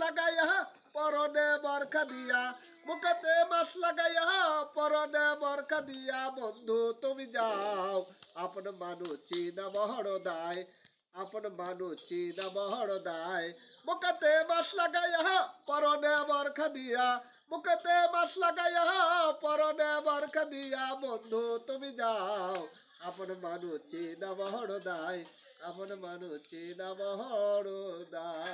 লাগাইয়া পরনে বরখা দিয়া মুখেতে মাছ লাগাইয়া পরনে বরখা দিয়া বন্ধু তুমি যাও আপন মানুষ চিনা বড় দায় আপন মানুষ চিনা বড় দায় মুখেতে মাছ লাগাইয়া পরনে বরখা দিয়া মুখেতে মাছ লাগাইয়া পরনে বরখা দিয়া বন্ধু তুমি যাও আপন মানুষ চিনা বড় দায় আপন মানুষ চিনা বড় দায়।